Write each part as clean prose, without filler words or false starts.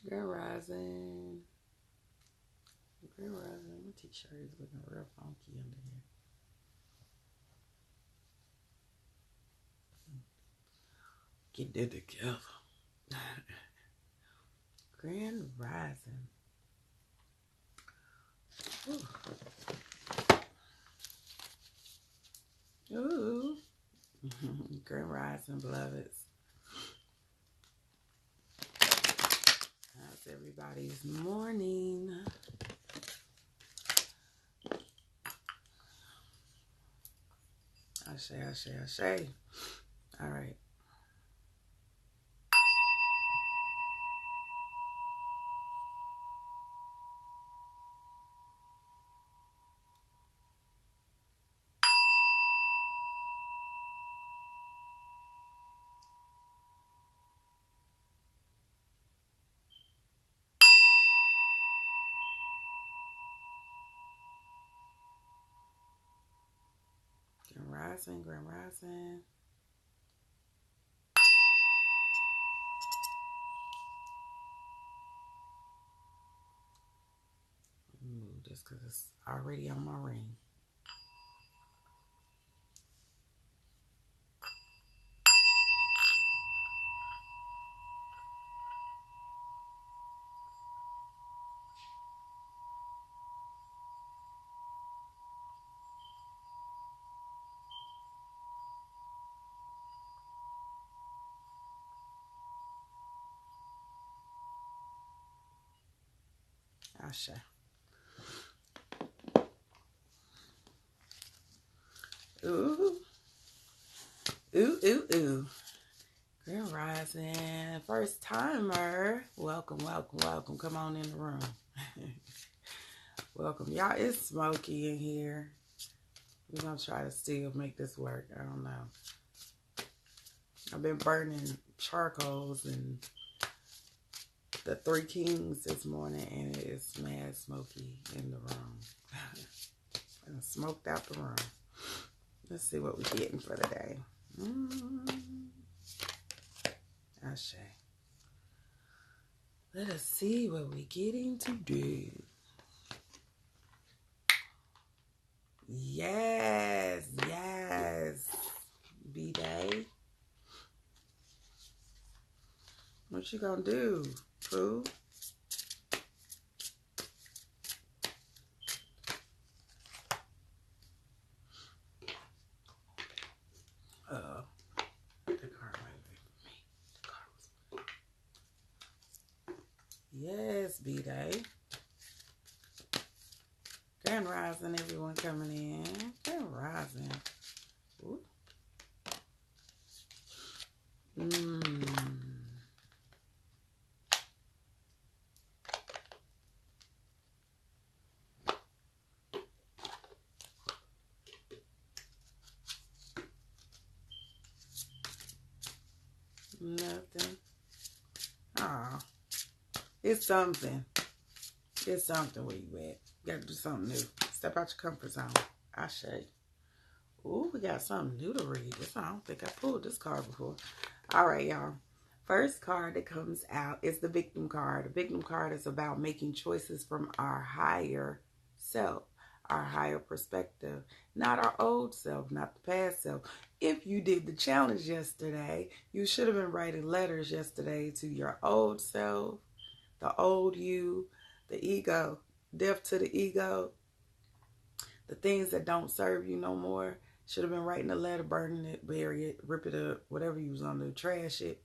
Grand Rising. Grand Rising. My t-shirt is looking real funky under here. Get that together. Grand Rising. Ooh. Ooh. Grand Rising, beloveds. How's everybody's morning? Ashe. All right. Grand Rising, Grand Rising. Move this because it's already on my ring. Ashe. Ooh. Ooh. Grand Rising. First timer. Welcome. Come on in the room. Welcome. Y'all, it's smoky in here. We're going to try to still make this work. I don't know. I've been burning charcoals and the Three Kings this morning, and it is mad smoky in the room. And smoked out the room. Let's see what we're getting for the day. Ashe. Let us see what we're getting today. Yes. B-Day. What you gonna do, Pooh? The car right away from me. The car was... Yes, B-Day. Grand Rising, everyone coming in. Grand Rising. Ooh. Nothing. Oh, it's something. It's something where you at. You gotta do something new. Step out your comfort zone. Ashe. Ooh, we got something new to read. I don't think I pulled this card before. All right, y'all. First card that comes out is the victim card. The victim card is about making choices from our higher self, our higher perspective, not our old self, not the past self. If you did the challenge yesterday, you should have been writing letters yesterday to your old self, the old you, the ego, death to the ego, the things that don't serve you no more. Should have been writing a letter, burning it, bury it, rip it up, whatever you was on to trash it.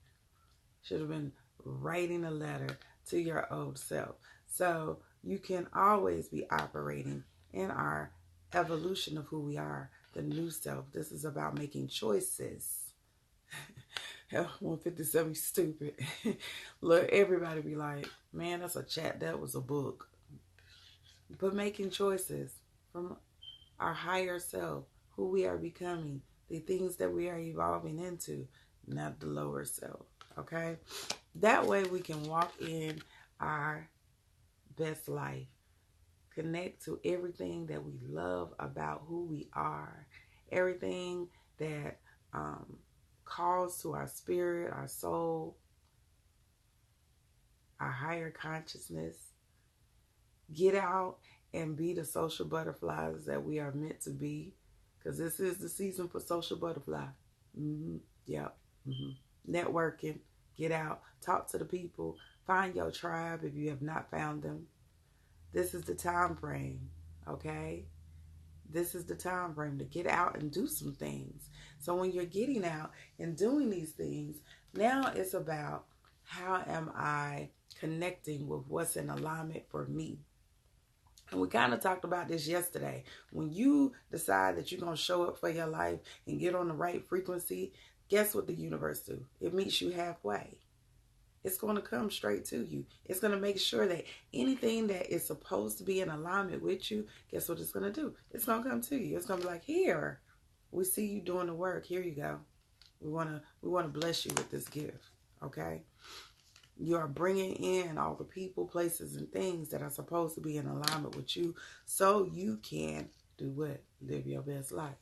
Should have been writing a letter to your old self. So you can always be operating in our evolution of who we are, the new self. This is about making choices. 157 stupid. Look, everybody be like, man, that's a chat. That was a book. But making choices from our higher self, who we are becoming, the things that we are evolving into, not the lower self. Okay? That way we can walk in our best life. Connect to everything that we love about who we are. Everything that calls to our spirit, our soul, our higher consciousness. Get out and be the social butterflies that we are meant to be. Because this is the season for social butterfly. Yep. Networking. Get out. Talk to the people. Find your tribe if you have not found them. This is the time frame. Okay? This is the time frame to get out and do some things. So when you're getting out and doing these things, now it's about how am I connecting with what's in alignment for me. And we kind of talked about this yesterday. When you decide that you're going to show up for your life and get on the right frequency, guess what the universe do? It meets you halfway. It's going to come straight to you. It's going to make sure that anything that is supposed to be in alignment with you, guess what it's going to do? It's going to come to you. It's going to be like, here, we see you doing the work. Here you go. We want to bless you with this gift. Okay? You are bringing in all the people, places, and things that are supposed to be in alignment with you so you can do what? Live your best life.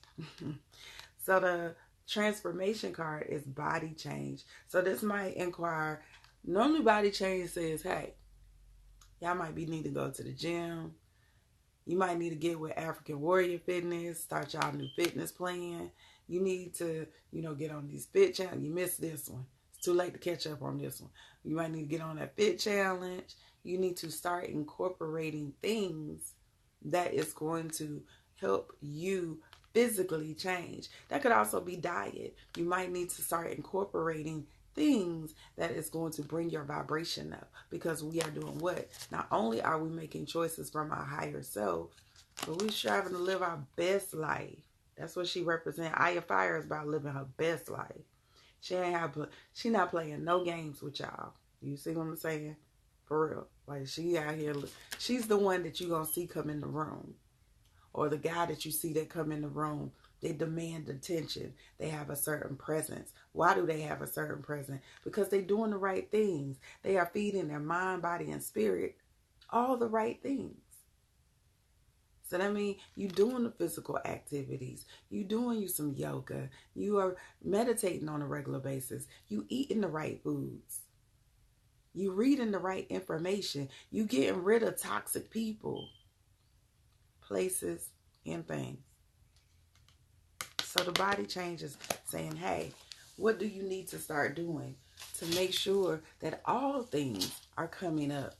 So the transformation card is body change. So this might inquire, normally body change says, hey, y'all might need to go to the gym. You might need to get with African Warrior Fitness, start y'all new fitness plan. You need to, get on these fit challenge. You missed this one. Too late to catch up on this one. You might need to get on that fit challenge. You need to start incorporating things that is going to help you physically change. That could also be diet. You might need to start incorporating things that is going to bring your vibration up, because we are doing what? Not only are we making choices from our higher self, but we're striving to live our best life. That's what she represents. Aya Fire is about living her best life. She not playing no games with y'all. You see what I'm saying? For real. Like, she out here, she's the one that you gonna see come in the room. Or the guy that you see that come in the room, they demand attention. They have a certain presence. Why do they have a certain presence? Because they're doing the right things. They are feeding their mind, body, and spirit all the right things. So that means you doing the physical activities. You doing some yoga. You are meditating on a regular basis. You eating the right foods. You reading the right information. You getting rid of toxic people, places, and things. So the body changes, saying, hey, what do you need to start doing to make sure that all things are coming up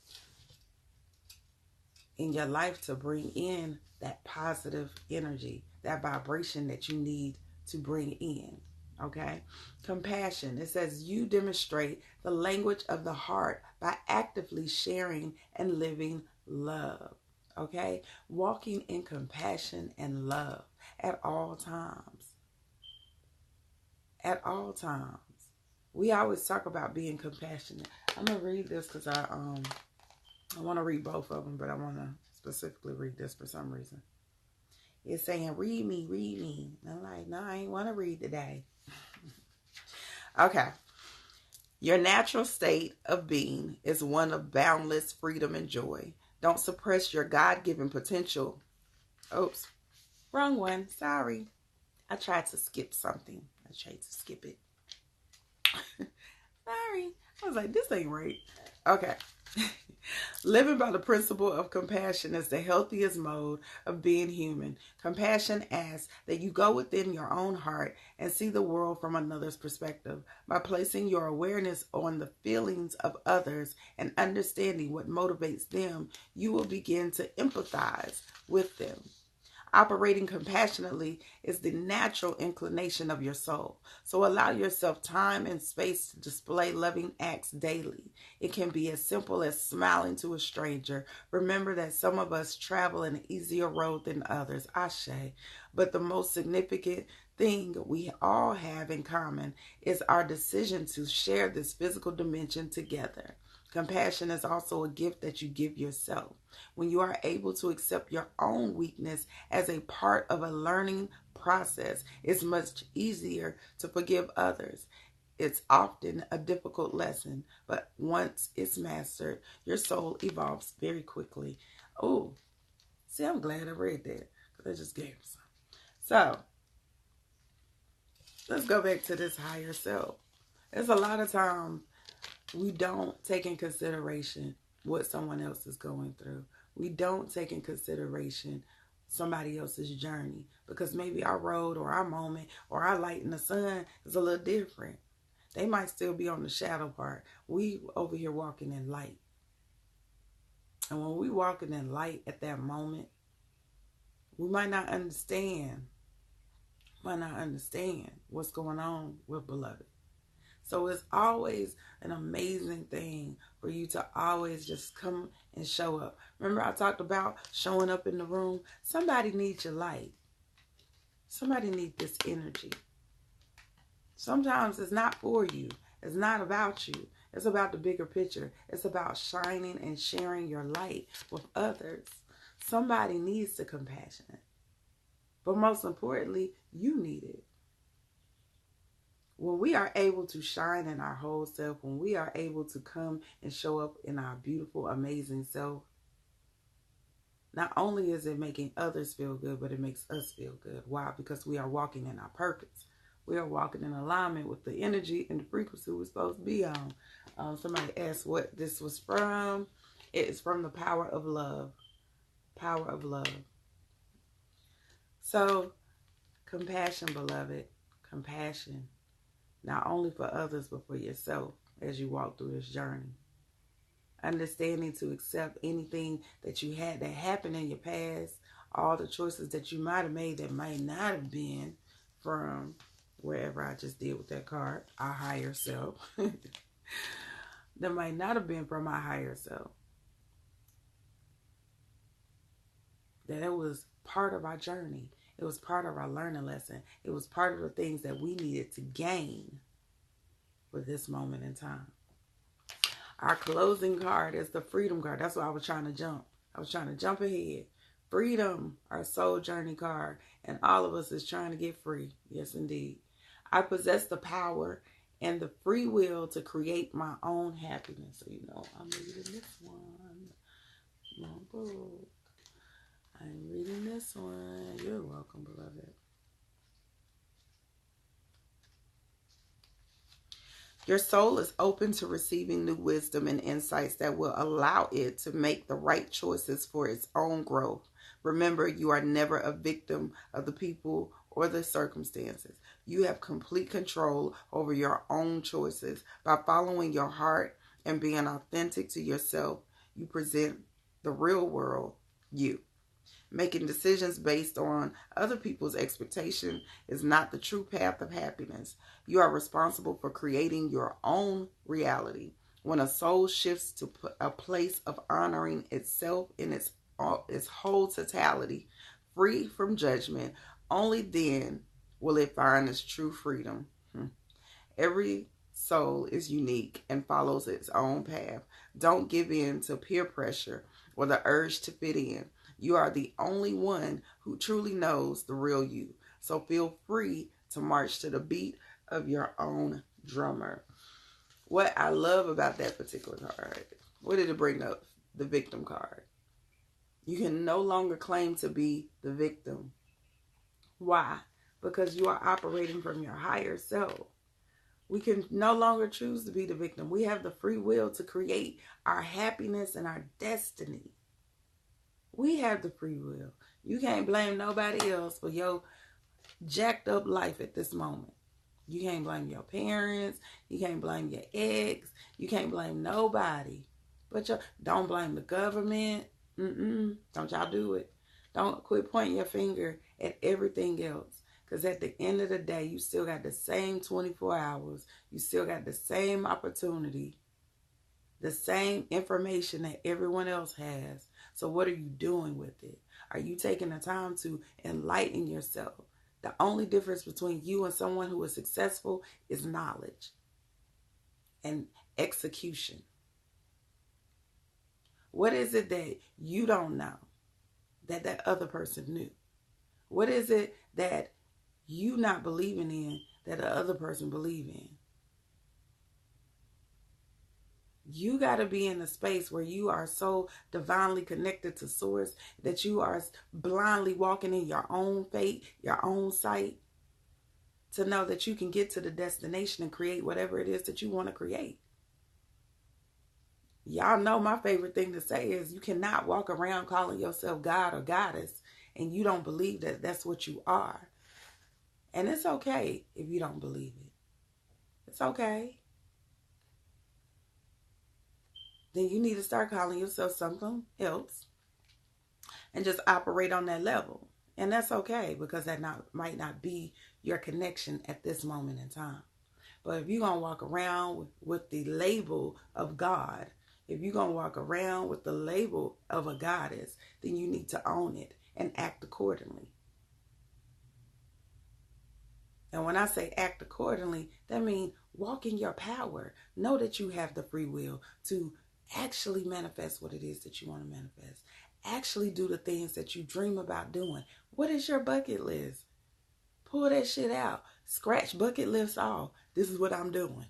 in your life to bring in that positive energy, that vibration that you need to bring in, okay? Compassion. It says you demonstrate the language of the heart by actively sharing and living love, okay? Walking in compassion and love at all times. At all times. We always talk about being compassionate. I'm going to read this because I want to read both of them, but I want to specifically read this for some reason. It's saying, read me, read me. And I'm like, no, I ain't want to read today. Okay. Your natural state of being is one of boundless freedom and joy. Don't suppress your God-given potential. Oops. Wrong one. Sorry. I tried to skip something. I tried to skip it. Sorry. I was like, this ain't right. Okay. Living by the principle of compassion is the healthiest mode of being human. Compassion asks that you go within your own heart and see the world from another's perspective. By placing your awareness on the feelings of others and understanding what motivates them, you will begin to empathize with them. Operating compassionately is the natural inclination of your soul. So allow yourself time and space to display loving acts daily. It can be as simple as smiling to a stranger. Remember that some of us travel an easier road than others, Ashe. But the most significant thing we all have in common is our decision to share this physical dimension together. Compassion is also a gift that you give yourself. When you are able to accept your own weakness as a part of a learning process, it's much easier to forgive others. It's often a difficult lesson, but once it's mastered, your soul evolves very quickly. Oh, see, I'm glad I read that because I just gave some. So, let's go back to this higher self. There's a lot of time We don't take in consideration what someone else is going through. We don't take in consideration somebody else's journey, because maybe our road or our moment or our light in the sun is a little different. They might still be on the shadow part. We over here walking in light. And when we walking in light at that moment, we might not understand what's going on with beloved. So it's always an amazing thing for you to always just come and show up. Remember I talked about showing up in the room? Somebody needs your light. Somebody needs this energy. Sometimes it's not for you. It's not about you. It's about the bigger picture. It's about shining and sharing your light with others. Somebody needs the compassion. But most importantly, you need it. When we are able to shine in our whole self, when we are able to come and show up in our beautiful, amazing self, not only is it making others feel good, but it makes us feel good. Why? Because we are walking in our purpose. We are walking in alignment with the energy and the frequency we're supposed to be on. Somebody asked what this was from. It is from the power of love. Power of love. So, compassion, beloved. Compassion. Not only for others, but for yourself as you walk through this journey. Understanding to accept anything that you had that happened in your past. All the choices that you might have made that might not have been from wherever I just did with that card, our higher self. That might not have been from our higher self. That it was part of our journey. It was part of our learning lesson. It was part of the things that we needed to gain for this moment in time. Our closing card is the freedom card. That's why I was trying to jump. I was trying to jump ahead. Freedom, our soul journey card. And all of us is trying to get free. Yes, indeed. I possess the power and the free will to create my own happiness. So, you know, I'm reading this one. My book. I'm reading this one. You're welcome, beloved. Your soul is open to receiving new wisdom and insights that will allow it to make the right choices for its own growth. Remember, you are never a victim of the people or the circumstances. You have complete control over your own choices. By following your heart and being authentic to yourself, you present the real world you. Making decisions based on other people's expectation is not the true path of happiness. You are responsible for creating your own reality. When a soul shifts to a place of honoring itself in its whole totality, free from judgment, only then will it find its true freedom. Every soul is unique and follows its own path. Don't give in to peer pressure or the urge to fit in. You are the only one who truly knows the real you. So feel free to march to the beat of your own drummer. What I love about that particular card, what did it bring up? The victim card. You can no longer claim to be the victim. Why? Because you are operating from your higher self. We can no longer choose to be the victim. We have the free will to create our happiness and our destiny. We have the free will. You can't blame nobody else for your jacked up life at this moment. You can't blame your parents. You can't blame your ex. You can't blame nobody. But don't blame the government. Don't y'all do it. Don't quit pointing your finger at everything else. Because at the end of the day, you still got the same 24 hours. You still got the same opportunity. The same information that everyone else has. So what are you doing with it? Are you taking the time to enlighten yourself? The only difference between you and someone who is successful is knowledge and execution. What is it that you don't know that that other person knew? What is it that you not believing in that the other person believe in? You got to be in a space where you are so divinely connected to source that you are blindly walking in your own fate, your own sight, to know that you can get to the destination and create whatever it is that you want to create. Y'all know my favorite thing to say is you cannot walk around calling yourself God or goddess and you don't believe that that's what you are. And it's okay if you don't believe it. It's okay. Then you need to start calling yourself something else and just operate on that level. And that's okay, because that might not be your connection at this moment in time. But if you're going to walk around with the label of God, if you're going to walk around with the label of a goddess, then you need to own it and act accordingly. And when I say act accordingly, that means walk in your power. Know that you have the free will to actually manifest what it is that you want to manifest. Actually do the things that you dream about doing. What is your bucket list? Pull that shit out. Scratch bucket lists off. This is what I'm doing.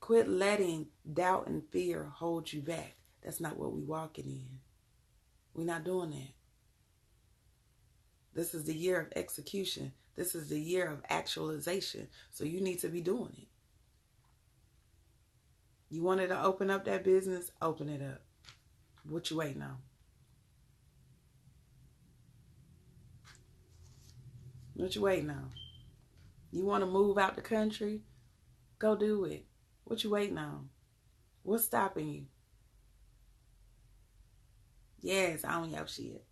Quit letting doubt and fear hold you back. That's not what we're walking in. We're not doing that. This is the year of execution. This is the year of actualization. So you need to be doing it. You wanted to open up that business? Open it up. What you waiting on? What you waiting on? You want to move out the country? Go do it. What you waiting on? What's stopping you? Yes, own your shit.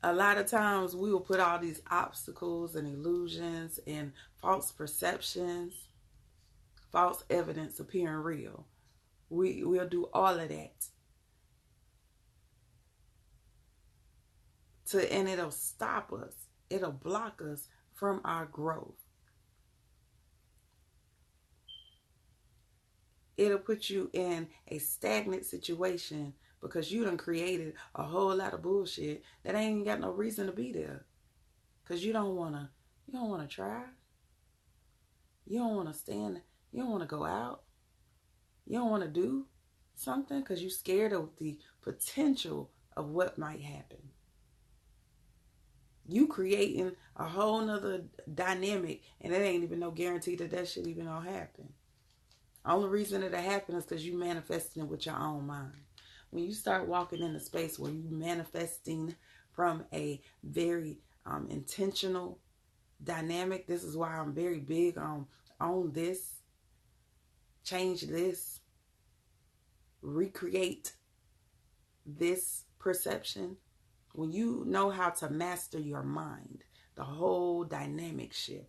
A lot of times we will put all these obstacles and illusions and false perceptions, false evidence appearing real. We'll do all of that. And it'll stop us. It'll block us from our growth. It'll put you in a stagnant situation because you done created a whole lot of bullshit that ain't got no reason to be there. Because you don't wanna try. You don't wanna stand, you don't wanna go out. You don't wanna do something because you're scared of the potential of what might happen. You creating a whole nother dynamic, and it ain't even no guarantee that that shit even gonna happen. Only reason it'll happen is because you manifesting it with your own mind. When you start walking in a space where you manifesting from a very intentional dynamic, this is why I'm very big on this, change this, recreate this perception. When you know how to master your mind, the whole dynamic shift.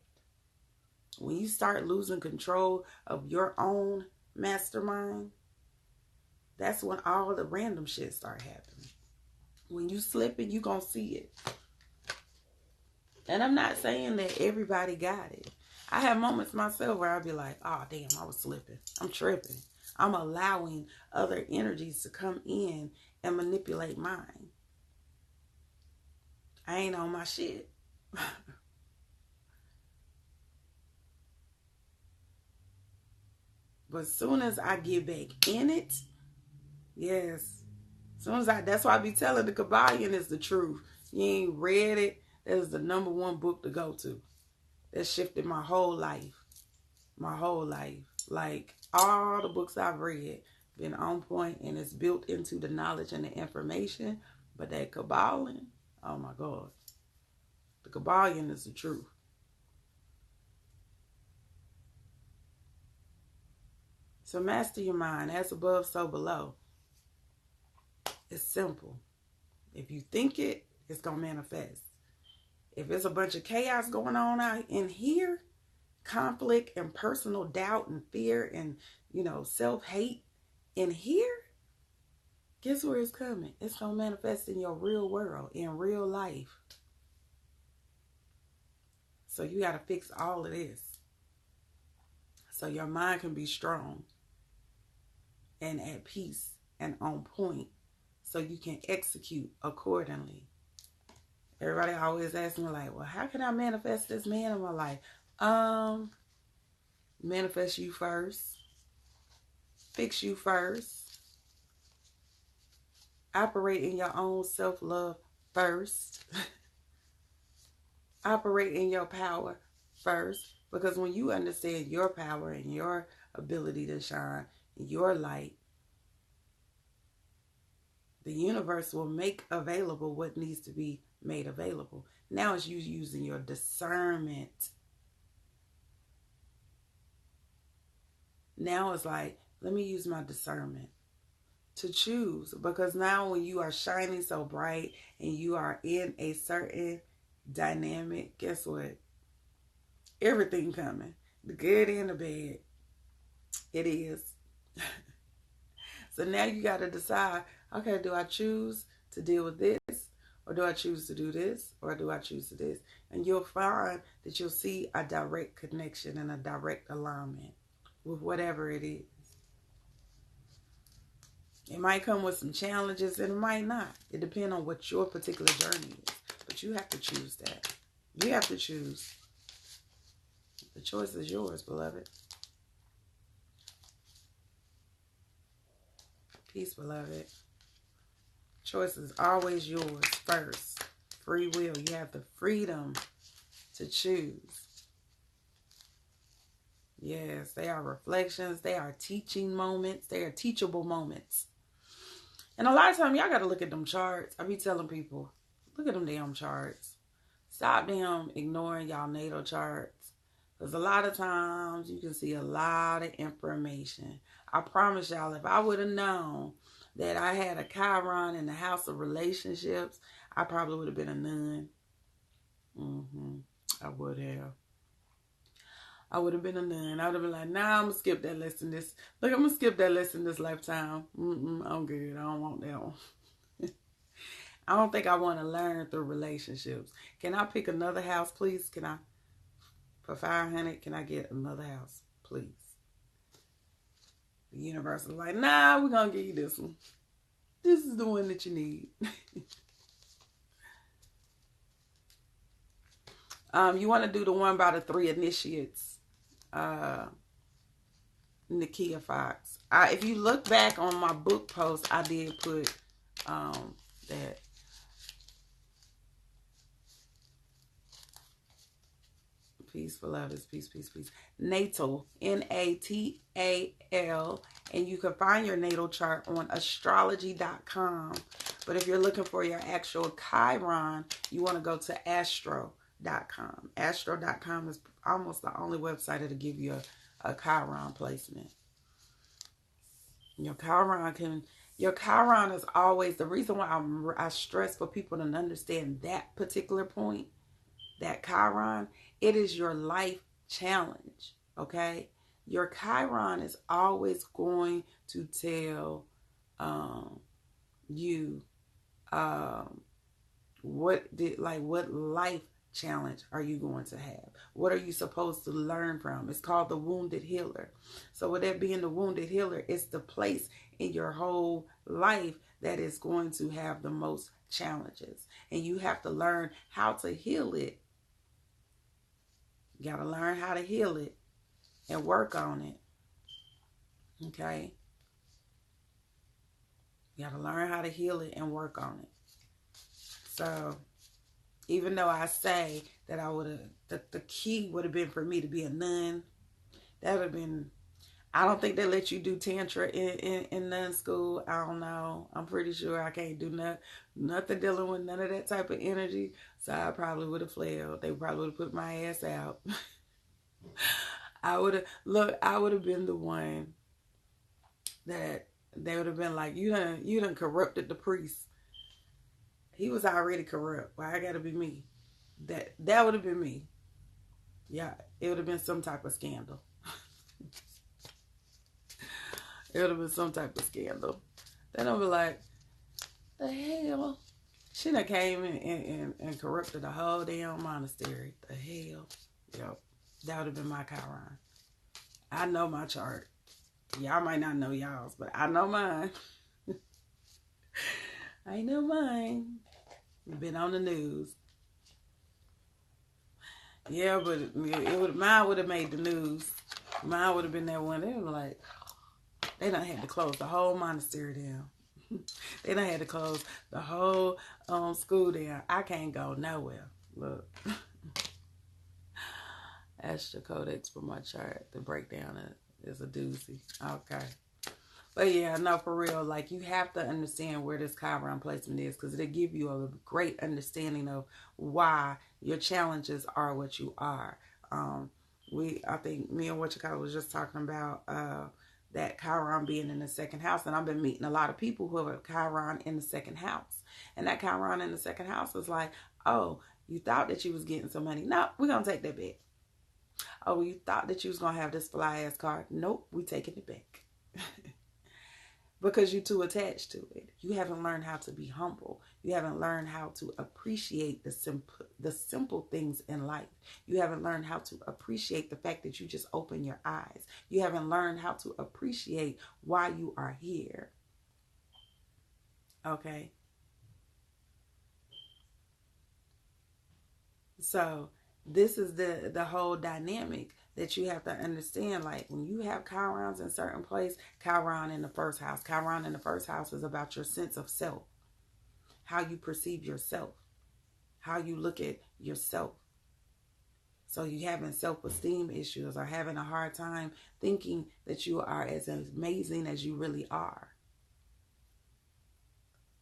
When you start losing control of your own mastermind, that's when all the random shit start happening. When you slipping, you gonna see it. And I'm not saying that everybody got it. I have moments myself where I'll be like, oh damn, I was slipping. I'm tripping. I'm allowing other energies to come in and manipulate mine. I ain't on my shit. But as soon as I get back in it, yes. As soon as that's why I be telling the Kabbalion is the truth. You ain't read it, that is the #1 book to go to. That shifted my whole life. My whole life. Like all the books I've read been on point, and it's built into the knowledge and the information. But that Kabbalion, oh my God. The Kabbalion is the truth. So master your mind. As above, so below. It's simple. If you think it, it's going to manifest. If there's a bunch of chaos going on out in here, conflict and personal doubt and fear and, self-hate in here, guess where it's coming? It's going to manifest in your real world, in real life. So you got to fix all of this so your mind can be strong and at peace and on point so you can execute accordingly. Everybody always asks me like, well, how can I manifest this man in my life? Manifest you first. Fix you first. Operate in your own self-love first. Operate in your power first Because when you understand your power and your ability to shine, your light, the universe will make available what needs to be made available. Now it's you using your discernment. Now it's like, let me use my discernment to choose. Because now when you are shining so bright and you are in a certain dynamic, guess what? Everything coming. The good and the bad. It is. So now you got to decide, okay, do I choose to deal with this? Or do I choose to do this? Or do I choose to this? And you'll find that you'll see a direct connection and a direct alignment with whatever it is. It might come with some challenges and it might not. It depends on what your particular journey is. But you have to choose that. You have to choose. The choice is yours, beloved. Peace, beloved. Choice is always yours first. Free will. You have the freedom to choose. Yes, they are reflections. They are teaching moments. They are teachable moments. And a lot of times, y'all got to look at them charts. I be telling people, look at them damn charts. Stop them ignoring y'all natal charts. Because a lot of times, you can see a lot of information. I promise y'all, if I would have known that I had a Chiron in the house of relationships, I probably would have been a nun. I would have. I would have been a nun. I would have been like, nah, I'm going to skip that lesson this. Look, I'm going to skip that lesson this lifetime. I'm good. I don't want that one. I don't think I want to learn through relationships. Can I pick another house, please? Can I, for 500, can I get another house, please? The universe is like, nah, we're going to give you this one. This is the one that you need. You want to do the one by the 3 initiates. Nakia Fox. If you look back on my book post, I did put that. Peace, beloveds. Peace, peace, peace. Natal. Natal. And you can find your natal chart on astrology.com. But if you're looking for your actual Chiron, you want to go to astro.com. Astro.com is almost the only website that'll give you a Chiron placement. Your Chiron is always, the reason why I stress for people to understand that particular point, that Chiron, it is your life challenge, okay? Your Chiron is always going to tell you what life challenge are you going to have? What are you supposed to learn from? It's called the wounded healer. So with that being the wounded healer, it's the place in your whole life that is going to have the most challenges. And you have to learn how to heal it. You got to learn how to heal it and work on it. Okay? You got to learn how to heal it and work on it. So even though I say that I would have, the key would have been for me to be a nun, that would have been, I don't think they let you do Tantra in nun school. I don't know. I'm pretty sure I can't do nothing dealing with none of that type of energy. So I probably would have fled. They probably would have put my ass out. I would have been the one that they would have been like, you done corrupted the priest. He was already corrupt. Why I gotta be me? That would have been me. Yeah, it would have been some type of scandal. It would have been some type of scandal. Then I'll be like, the hell? She done came and corrupted the whole damn monastery. The hell? Yep. That would have been my Chiron. I know my chart. Y'all might not know y'all's, but I know mine. I know mine. Been on the news. Yeah, but mine would have made the news. Mine would have been that one. They were like, they done had to close the whole monastery down. They done had to close the whole school down. I can't go nowhere. Look. Astro Codex for my chart. The breakdown is a doozy. Okay. But yeah, no, for real, like you have to understand where this Chiron placement is because it'll give you a great understanding of why your challenges are what you are. I think me and Wachaka was just talking about that Chiron being in the second house, and I've been meeting a lot of people who have Chiron in the second house, and that Chiron in the second house is like, oh, you thought that you was getting some money. No, we're gonna take that back. Oh, you thought that you was gonna have this fly ass car. Nope, we taking it back. Because you're too attached to it. You haven't learned how to be humble. You haven't learned how to appreciate the simple things in life. You haven't learned how to appreciate the fact that you just open your eyes. You haven't learned how to appreciate why you are here. Okay? So this is the whole dynamic that you have to understand. Like when you have Chirons in certain place, Chiron in the first house. Chiron in the first house is about your sense of self, how you perceive yourself, how you look at yourself. So you having self-esteem issues or having a hard time thinking that you are as amazing as you really are.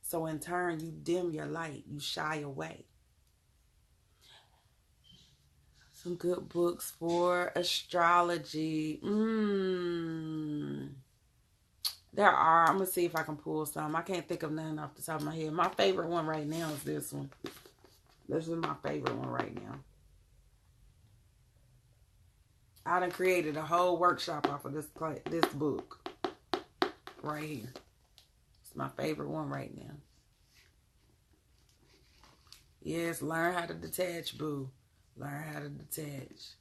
So in turn, you dim your light, you shy away. Some good books for astrology. There are. I'm going to see if I can pull some. I can't think of none off the top of my head. My favorite one right now is this one. This is my favorite one right now. I done created a whole workshop off of this book right here. It's my favorite one right now. Yes, learn how to detach, boo. Learn how to detach.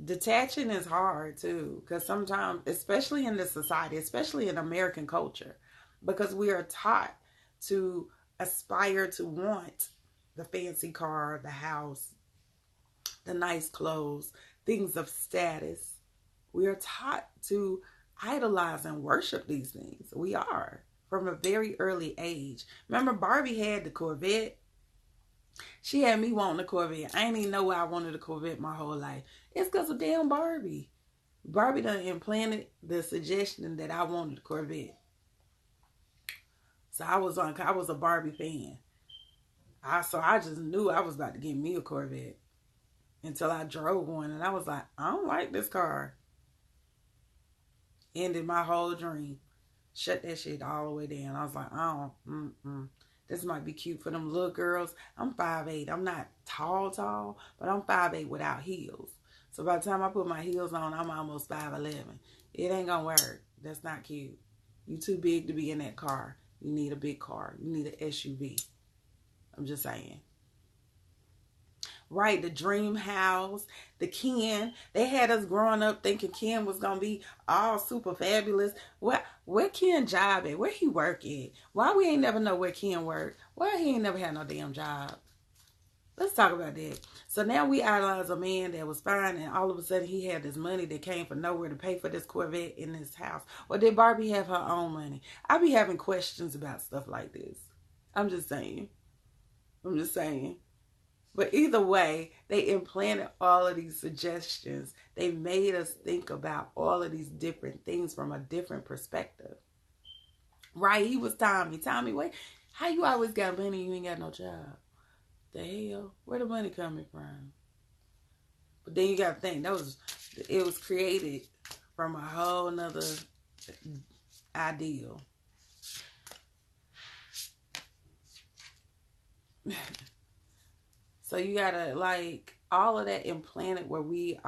Detaching is hard too, because sometimes, especially in this society, especially in American culture, because we are taught to aspire to want the fancy car, the house, the nice clothes, things of status. We are taught to idolize and worship these things. We are from a very early age. Remember, Barbie had the Corvette. She had me wanting a Corvette. I didn't even know why I wanted a Corvette my whole life. It's because of damn Barbie. Barbie done implanted the suggestion that I wanted a Corvette. So I was a Barbie fan. So I just knew I was about to get me a Corvette until I drove one, and I was like, I don't like this car. Ended my whole dream. Shut that shit all the way down. I was like, this might be cute for them little girls. I'm 5'8". I'm not tall, but I'm 5'8" without heels. So by the time I put my heels on, I'm almost 5'11". It ain't gonna work. That's not cute. You too big to be in that car. You need a big car. You need an SUV. I'm just saying. Right, the dream house, the Ken. They had us growing up thinking Ken was going to be all super fabulous. Where Ken job at? Where he work at? Why we ain't never know where Ken work? Why he ain't never had no damn job? Let's talk about that. So now we idolize a man that was fine, and all of a sudden he had this money that came from nowhere to pay for this Corvette in this house. Or did Barbie have her own money? I be having questions about stuff like this. I'm just saying. But either way, they implanted all of these suggestions. They made us think about all of these different things from a different perspective. Right? He was Tommy. Tommy, wait, how you always got money and you ain't got no job? The hell? Where the money coming from? But then you got to think, it was created from a whole nother ideal. So you gotta, like, all of that implanted where we've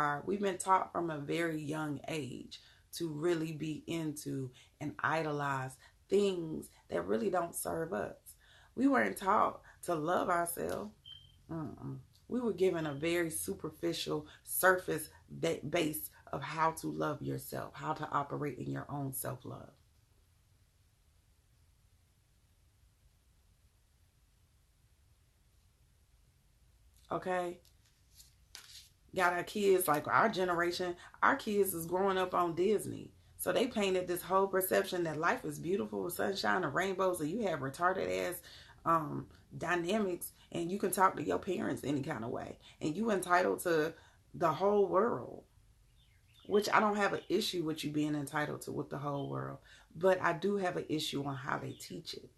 been taught from a very young age to really be into and idolize things that really don't serve us. We weren't taught to love ourselves. We were given a very superficial surface base of how to love yourself, how to operate in your own self-love. Okay? Got our kids, like our generation, our kids is growing up on Disney. So they painted this whole perception that life is beautiful with sunshine and rainbows, and you have retarded ass dynamics, and you can talk to your parents any kind of way, and you entitled to the whole world, which I don't have an issue with you being entitled to with the whole world, but I do have an issue on how they teach it.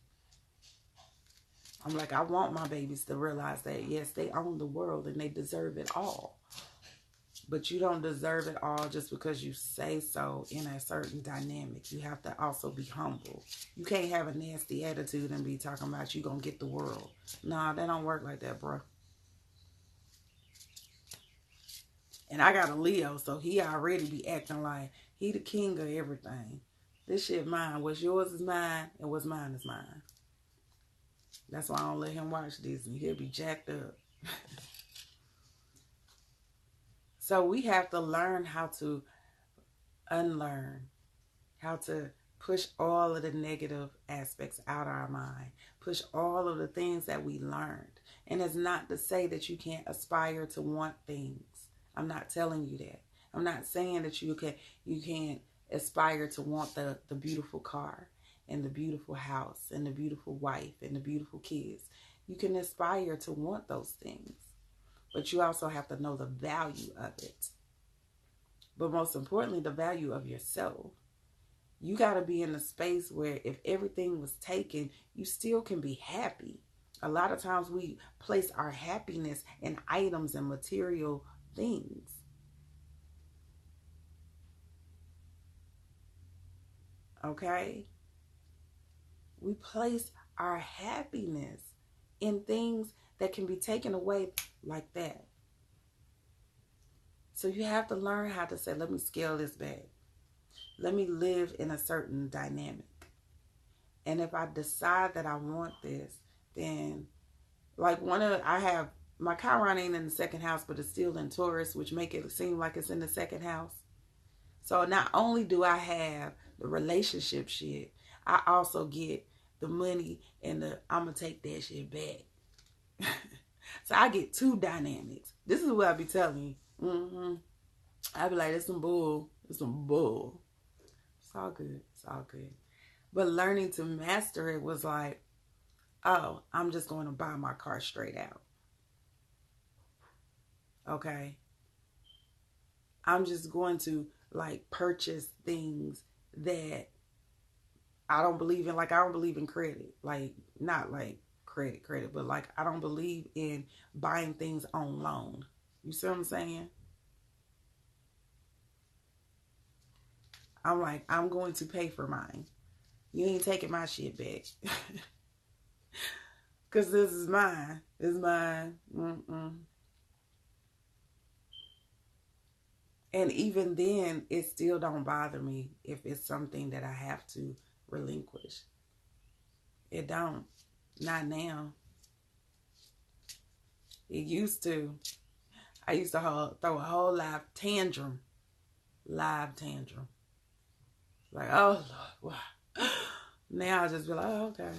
I'm like, I want my babies to realize that, yes, they own the world and they deserve it all. But you don't deserve it all just because you say so in a certain dynamic. You have to also be humble. You can't have a nasty attitude and be talking about you gonna get the world. Nah, that don't work like that, bro. And I got a Leo, so he already be acting like he the king of everything. This shit mine. What's yours is mine, and what's mine is mine. That's why I don't let him watch Disney. He'll be jacked up. So we have to learn how to unlearn, how to push all of the negative aspects out of our mind, push all of the things that we learned. And it's not to say that you can't aspire to want things. I'm not telling you that. I'm not saying that you can't aspire to want the beautiful car and the beautiful house and the beautiful wife and the beautiful kids. You can aspire to want those things, but you also have to know the value of it. But most importantly, the value of yourself. You got to be in a space where if everything was taken, you still can be happy. A lot of times we place our happiness in items and material things. Okay? We place our happiness in things that can be taken away like that. So you have to learn how to say, let me scale this back. Let me live in a certain dynamic. And if I decide that I want this, then like I have, my Chiron ain't in the second house, but it's still in Taurus, which make it seem like it's in the second house. So not only do I have the relationship shit, I also get the money and I'm going to take that shit back. So I get two dynamics. This is what I be telling you. I be like, it's some bull. It's some bull. It's all good. It's all good. But learning to master it was like, oh, I'm just going to buy my car straight out. Okay. I'm just going to like purchase things that I don't believe in. Like, I don't believe in credit. Like, not like credit, but like, I don't believe in buying things on loan. You see what I'm saying? I'm like, I'm going to pay for mine. You ain't taking my shit back. Because this is mine. It's mine. And even then, it still don't bother me if it's something that I have to relinquish. It don't. Not now. It used to. I used to throw a whole live tantrum. Like, oh, Lord, wow. Now I just be like, oh, okay.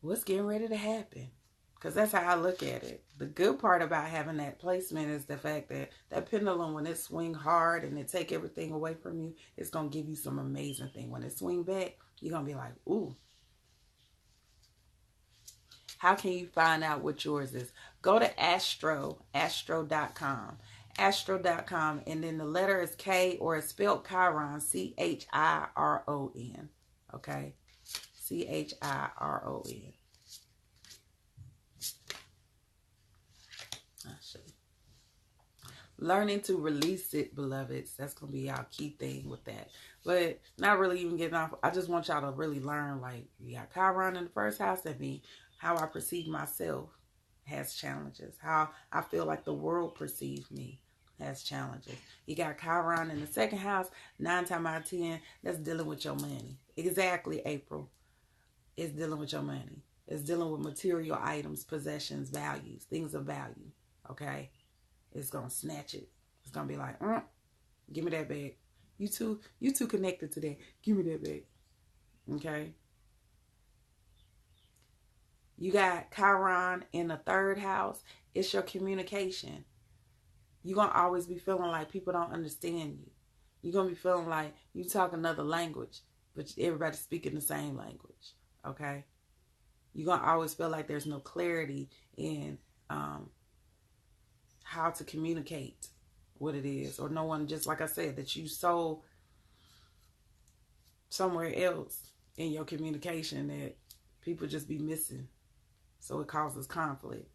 What's getting ready to happen? Because that's how I look at it. The good part about having that placement is the fact that that pendulum, when it swing hard and it take everything away from you, it's going to give you some amazing thing. When it swing back, you're going to be like, ooh. How can you find out what yours is? Go to astro.com. Astro.com, and then the letter is K, or it's spelled Chiron, Chiron. Okay? Chiron. Learning to release it, beloveds. That's going to be our key thing with that. But not really even getting off. I just want y'all to really learn, like, you got Chiron in the first house. That means how I perceive myself has challenges. How I feel like the world perceives me has challenges. You got Chiron in the second house. 9 times out of 10, that's dealing with your money. Exactly, April. It's dealing with your money. It's dealing with material items, possessions, values, things of value. Okay? It's going to snatch it. It's going to be like, give me that back. You too connected to that. Give me that back. Okay? You got Chiron in the third house. It's your communication. You're going to always be feeling like people don't understand you. You're going to be feeling like you talk another language, but everybody's speaking the same language. Okay? You're going to always feel like there's no clarity in how to communicate what it is. Or no one, just like I said, that you so somewhere else in your communication that people just be missing. So it causes conflict.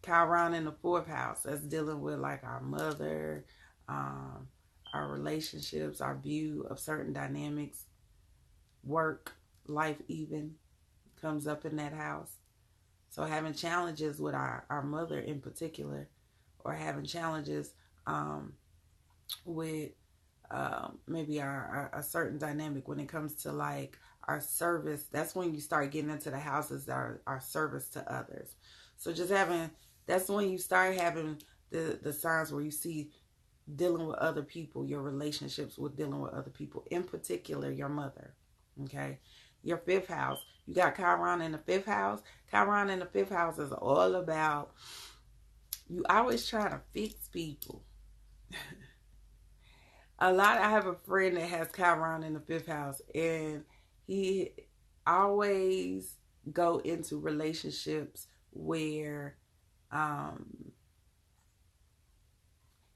Chiron in the 4th house, that's dealing with like our mother, our relationships, our view of certain dynamics, work, life even comes up in that house. So having challenges with our mother in particular, or having challenges with maybe a certain dynamic when it comes to like our service. That's when you start getting into the houses that are our service to others. So just having, that's when you start having the signs where you see dealing with other people, your relationships with dealing with other people, in particular your mother. Okay, your 5th house, you got Chiron in the 5th house. Chiron in the 5th house is all about you always trying to fix people. I have a friend that has Chiron in the 5th house, and he always go into relationships where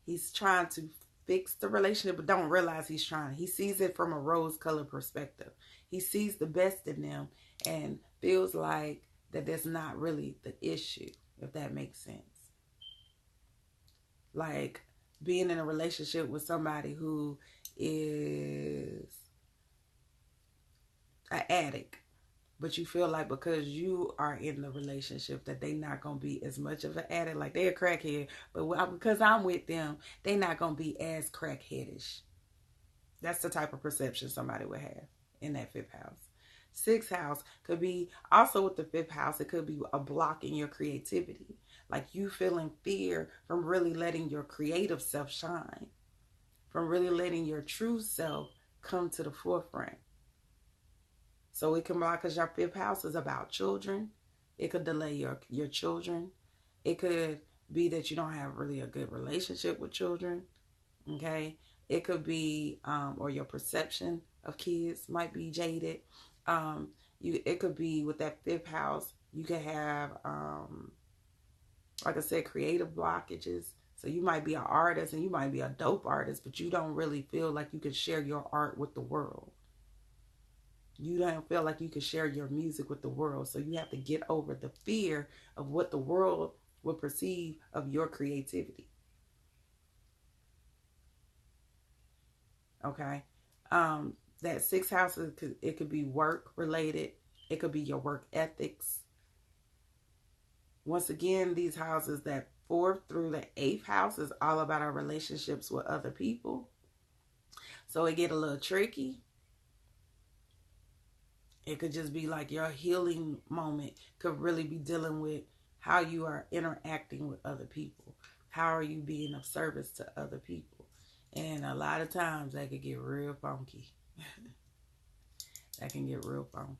he's trying to fix the relationship, but don't realize he's trying. He sees it from a rose-colored perspective. He sees the best in them and feels like that that's not really the issue, if that makes sense. Like being in a relationship with somebody who is an addict, but you feel like because you are in the relationship that they not going to be as much of an addict. Like they're a crackhead, but because I'm with them, they not going to be as crackheadish. That's the type of perception somebody would have in that 5th house. 6th house could be also with the 5th house. It could be a block in your creativity. Like you feeling fear from really letting your creative self shine, from really letting your true self come to the forefront. So it can be because your 5th house is about children. It could delay your children. It could be that you don't have really a good relationship with children. Okay. It could be, or your perception of kids might be jaded. It could be with that 5th house. You could have, like I said, creative blockages. So you might be an artist and you might be a dope artist, but you don't really feel like you can share your art with the world. You don't feel like you can share your music with the world. So you have to get over the fear of what the world will perceive of your creativity. Okay. That 6th house, it could be work related. It could be your work ethics. Once again, these houses, that 4th through the 8th house, is all about our relationships with other people. So it get a little tricky. It could just be like your healing moment could really be dealing with how you are interacting with other people. How are you being of service to other people? And a lot of times that could get real funky. That can get real funky.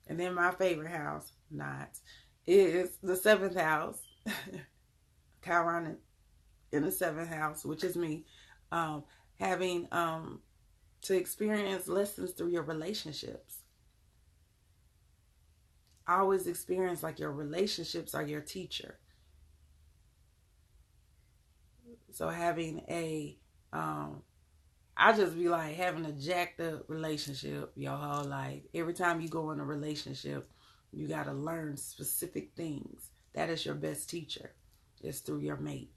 And then my favorite house, is the 7th house. Chiron in the 7th house, which is me. Having to experience lessons through your relationships. I always experience like your relationships are your teacher. So having I just be like having a jacked up relationship your whole life. Every time you go in a relationship, you got to learn specific things. That is your best teacher. It's through your mate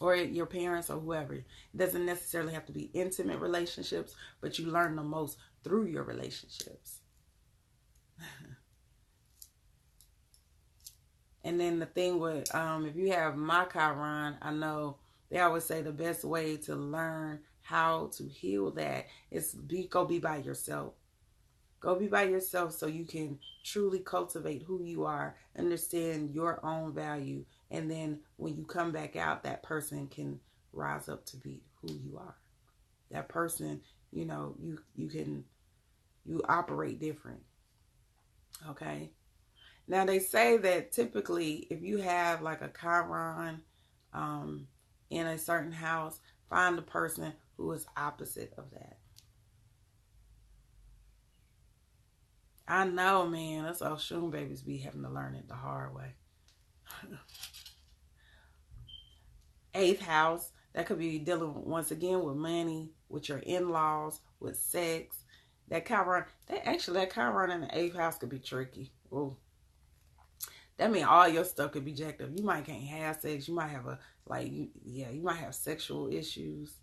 or your parents or whoever. It doesn't necessarily have to be intimate relationships, but you learn the most through your relationships. And then the thing with, if you have my Chiron, I know they always say the best way to learn how to heal that is go be by yourself. Go be by yourself so you can truly cultivate who you are, understand your own value, and then when you come back out, that person can rise up to be who you are. That person, you operate different. Okay? Now they say that typically if you have like a Chiron in a certain house, find a person who is opposite of that. I know, man. That's all Shroom babies be having to learn it the hard way. Eighth house, that could be dealing once again with money, with your in-laws, with sex. That Chiron, that Chiron in the eighth house could be tricky. Ooh. That means all your stuff could be jacked up. You might can't have sex. You might have you might have sexual issues.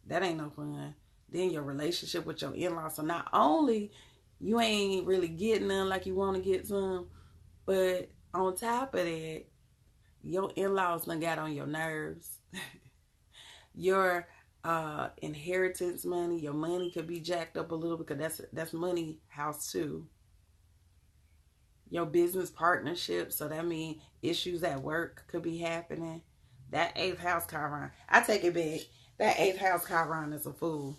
That ain't no fun. Then your relationship with your in-laws. So not only you ain't really getting none like you want to get some, but on top of that, your in-laws done got on your nerves. Your inheritance money, your money could be jacked up a little because that's money house too. Your business partnership, so that means issues at work could be happening. That eighth house Chiron, I take it back. That eighth house Chiron is a fool.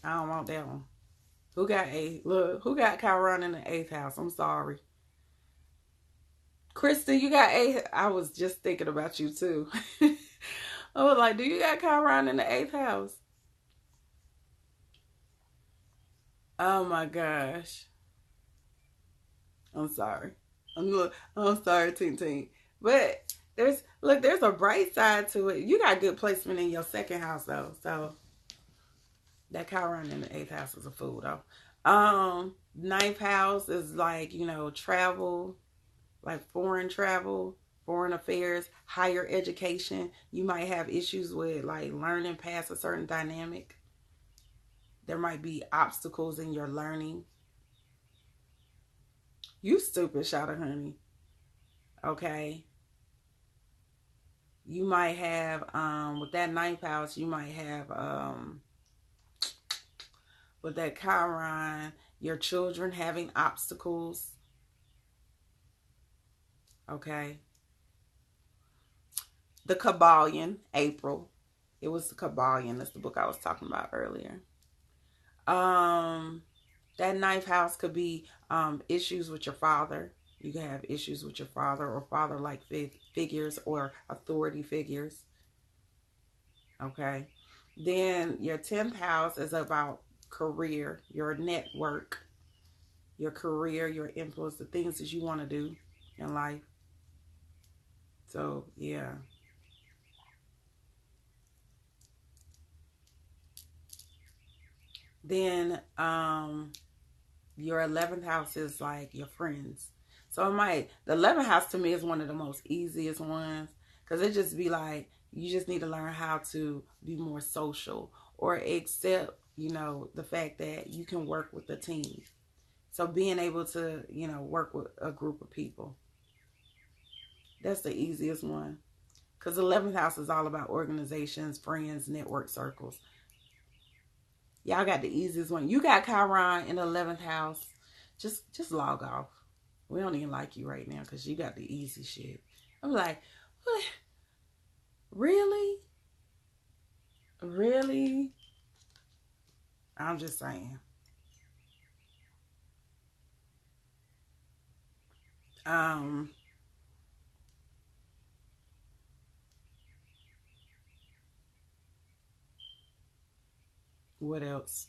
I don't want that one. Who got Chiron in the eighth house? I'm sorry. Kristen, you got eighth. I was just thinking about you too. I was like, do you got Chiron in the eighth house? Oh my gosh. I'm sorry. I'm sorry, Tink Tink. But there's a bright side to it. You got good placement in your second house though. So that Chiron in the eighth house is a fool though. Ninth house is like, travel, like foreign travel, foreign affairs, higher education. You might have issues with like learning past a certain dynamic. There might be obstacles in your learning. You stupid, shot of honey. Okay. You might have, with that ninth house, you might have, with that Chiron, your children having obstacles. Okay. The Kabbalion, April. It was the Kabbalion. That's the book I was talking about earlier. That ninth house could be issues with your father. You can have issues with your father or father-like figures or authority figures. Okay. Then your 10th house is about career, your network, your career, your influence, the things that you want to do in life. So, yeah. Then your 11th house is like your friends. So the 11th house to me is one of the most easiest ones because it just be like, you just need to learn how to be more social or accept, the fact that you can work with a team. So being able to, work with a group of people. That's the easiest one. Because the 11th house is all about organizations, friends, network circles. Y'all got the easiest one. You got Chiron in the 11th house. Just log off. We don't even like you right now because you got the easy shit. I'm like, what? Really? Really? I'm just saying. What else?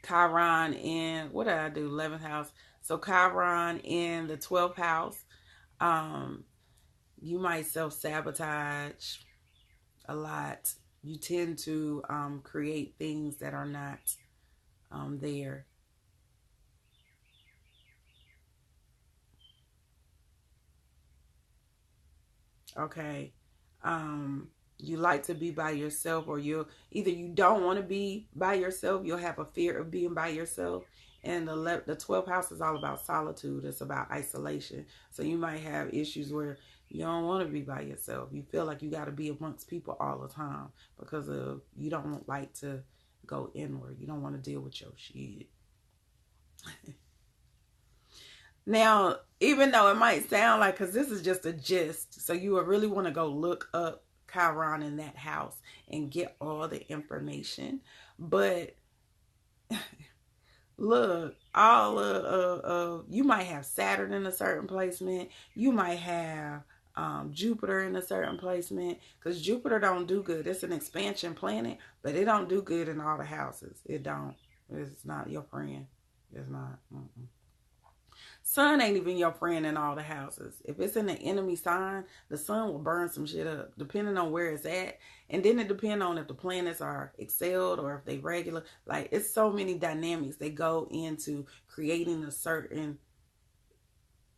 Chiron in, what did I do? 11th house. So Chiron in the 12th house. You might self-sabotage a lot. You tend to create things that are not there. Okay. You like to be by yourself, or you don't want to be by yourself. You'll have a fear of being by yourself. And the 12th house is all about solitude. It's about isolation. So you might have issues where you don't want to be by yourself. You feel like you got to be amongst people all the time because you don't like to go inward. You don't want to deal with your shit. Now, even though it might sound like, because this is just a gist, so you would really want to go look up Chiron in that house and get all the information. But look, all of you might have Saturn in a certain placement. You might have Jupiter in a certain placement, because Jupiter don't do good. It's an expansion planet, but it don't do good in all the houses. It don't. It's not your friend. It's not. Sun ain't even your friend in all the houses. If it's in the enemy sign, the sun will burn some shit up, depending on where it's at. And then it depends on if the planets are excelled or if they regular. Like, it's so many dynamics that go into creating a certain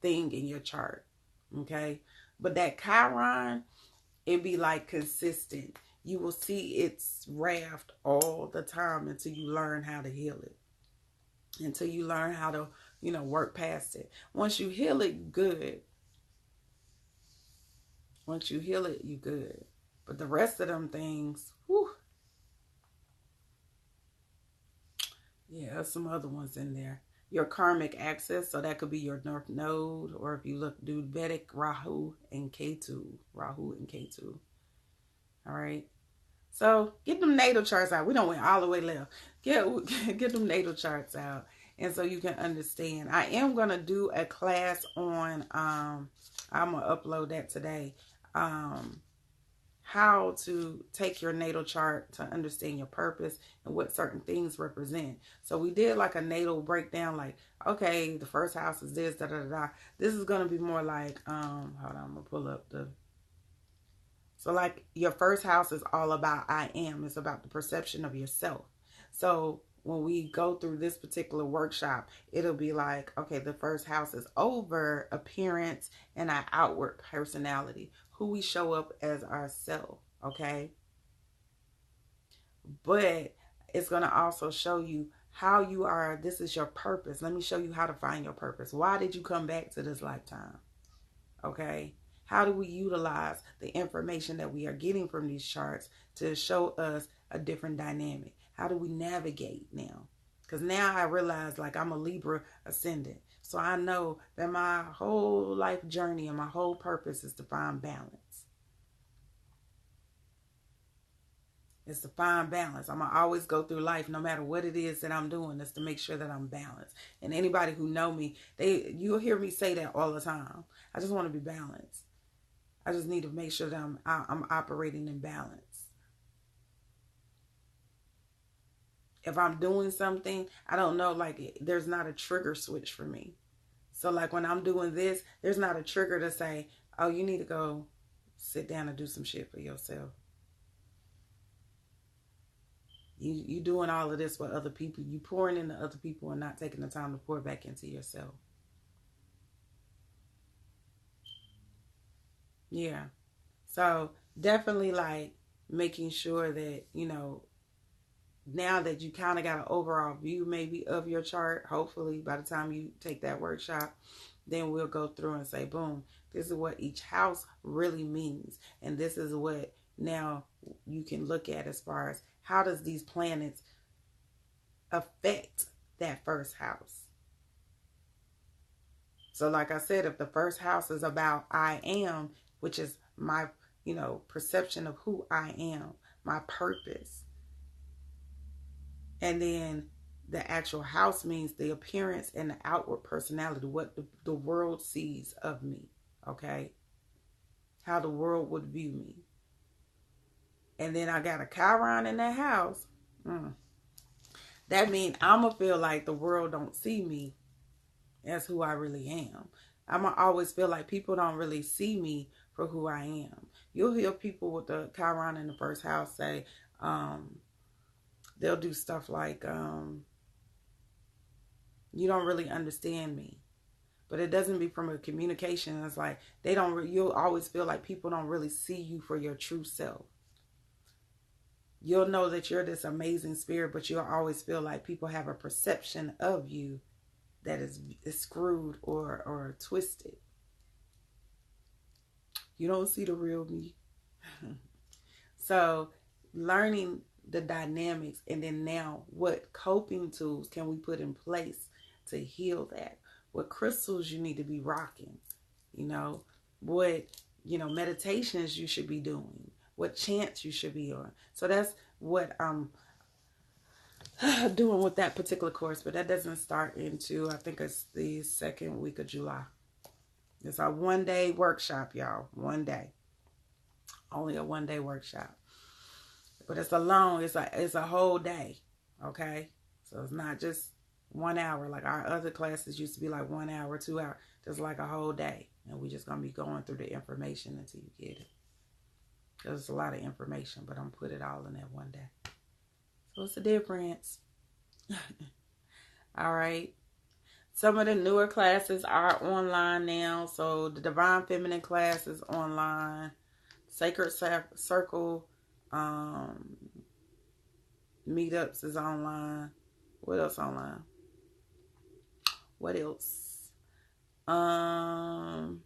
thing in your chart. Okay? But that Chiron, it be like consistent. You will see its wrath all the time until you learn how to heal it. Until you learn how to, work past it. Once you heal it, good. Once you heal it, you good. But the rest of them things, whew. Yeah, there's some other ones in there. Your karmic axis, so that could be your North Node, or if you do Vedic, Rahu and Ketu. Rahu and Ketu. All right. So get them natal charts out. We don't went all the way left. Get them natal charts out. And so you can understand. I am going to do a class on, I'm going to upload that today. How to take your natal chart to understand your purpose and what certain things represent. So we did like a natal breakdown, like, okay, the first house is this, da da da da. This is going to be more like, hold on, I'm going to pull up the. So like your first house is all about I am. It's about the perception of yourself. So when we go through this particular workshop, it'll be like, okay, the first house is over appearance and our outward personality, who we show up as ourselves, okay? But it's going to also show you how you are. This is your purpose. Let me show you how to find your purpose. Why did you come back to this lifetime? Okay? How do we utilize the information that we are getting from these charts to show us a different dynamic? How do we navigate now? Because now I realize, like, I'm a Libra ascendant. So I know that my whole life journey and my whole purpose is to find balance. It's to find balance. I'm going to always go through life, no matter what it is that I'm doing, is to make sure that I'm balanced. And anybody who know me, you'll hear me say that all the time. I just want to be balanced. I just need to make sure that I'm operating in balance. If I'm doing something, I don't know, like, there's not a trigger switch for me. So like when I'm doing this, there's not a trigger to say, oh, you need to go sit down and do some shit for yourself. You doing all of this for other people. You pouring into other people and not taking the time to pour back into yourself. Yeah. So definitely like making sure that, now that you kind of got an overall view maybe of your chart, hopefully by the time you take that workshop, then we'll go through and say, boom, this is what each house really means. And this is what now you can look at as far as how does these planets affect that first house. So like I said, if the first house is about I am, which is my, perception of who I am, my purpose. And then the actual house means the appearance and the outward personality, what the world sees of me, okay? How the world would view me. And then I got a Chiron in that house. That means I'm going to feel like the world don't see me as who I really am. I'm going to always feel like people don't really see me for who I am. You'll hear people with the Chiron in the first house say, they'll do stuff like, you don't really understand me. But it doesn't be from a communication. It's like you'll always feel like people don't really see you for your true self. You'll know that you're this amazing spirit, but you'll always feel like people have a perception of you that is screwed or twisted. You don't see the real me. So learning the dynamics, and then now what coping tools can we put in place to heal that? What crystals you need to be rocking, what meditations you should be doing, what chants you should be on. So that's what I'm doing with that particular course, but that doesn't start into, I think it's the second week of July. It's a one-day workshop, y'all. One day. Only a one-day workshop. But it's a whole day. Okay? So it's not just 1 hour. Like our other classes used to be like 1 hour, 2 hours. Just like a whole day. And we just going to be going through the information until you get it. Because it's a lot of information, but I'm put it all in that one day. So it's a difference. All right. Some of the newer classes are online now. So the Divine Feminine class is online. Sacred Circle meetups is online. What else online? What else? Oh,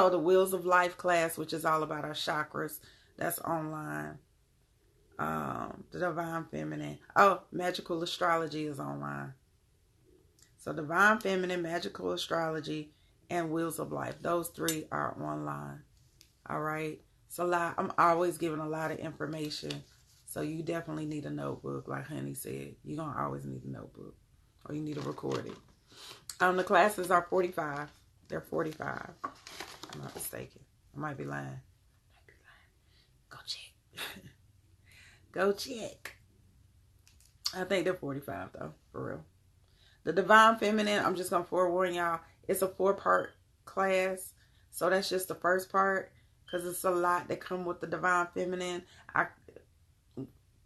the Wheels of Life class, which is all about our chakras. That's online. The Divine Feminine. Oh, Magical Astrology is online. So Divine Feminine, Magical Astrology, and Wheels of Life. Those three are online. All right. It's a lot. I'm always giving a lot of information. So you definitely need a notebook. Like Honey said, you're going to always need a notebook. Or you need to record it. The classes are 45. They're 45. I'm not mistaken. I might be lying. Go check. Go check. I think they're 45 though, for real. The Divine Feminine, I'm just going to forewarn y'all, it's a 4-part class. So that's just the first part, because it's a lot that come with the Divine Feminine.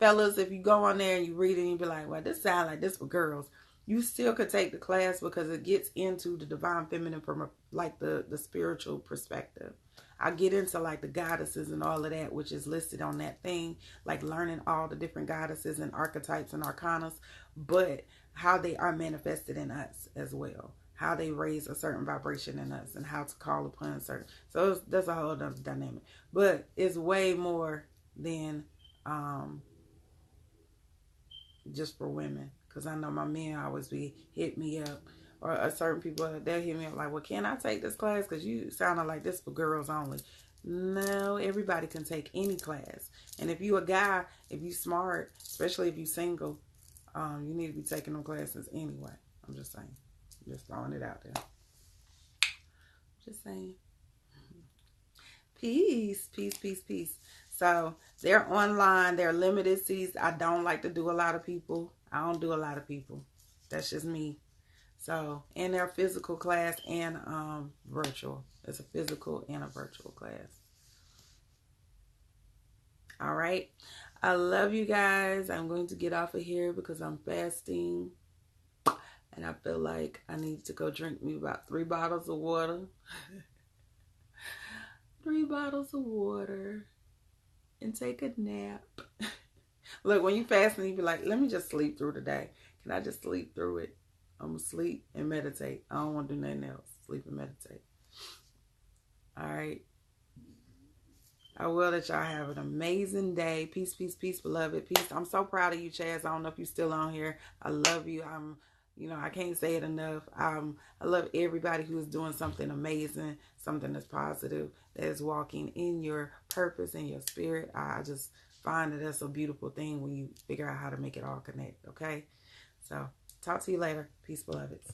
Fellas, if you go on there and you read it and you be like, well, this sounds like this for girls. You still could take the class because it gets into the Divine Feminine from like the spiritual perspective. I get into like the goddesses and all of that, which is listed on that thing, like learning all the different goddesses and archetypes and arcanas, but how they are manifested in us as well, how they raise a certain vibration in us and how to call upon certain. So that's a whole other dynamic, but it's way more than just for women. Because I know my men always hit me up, or certain people, they'll hit me up like, well, can I take this class? Because you sounded like this for girls only. No, everybody can take any class. And if you a guy, if you smart, especially if you single, you need to be taking them classes anyway. I'm just saying. Just throwing it out there. Just saying. Peace, peace, peace, peace. So they're online. They're limited seats. I don't like to do a lot of people. I don't do a lot of people. That's just me. So, and they're physical class and virtual. It's a physical and a virtual class. All right. I love you guys. I'm going to get off of here because I'm fasting. And I feel like I need to go drink me about 3 bottles of water. 3 bottles of water. And take a nap. Look, when you fasting, you be like, let me just sleep through the day. Can I just sleep through it? I'm going to sleep and meditate. I don't want to do nothing else. Sleep and meditate. All right. I will let y'all have an amazing day. Peace, peace, peace, beloved. Peace. I'm so proud of you, Chaz. I don't know if you're still on here. I love you. I can't say it enough. I love everybody who is doing something amazing, something that's positive, that is walking in your purpose and your spirit. I just find that that's a beautiful thing when you figure out how to make it all connect, okay? So, talk to you later. Peace, beloveds.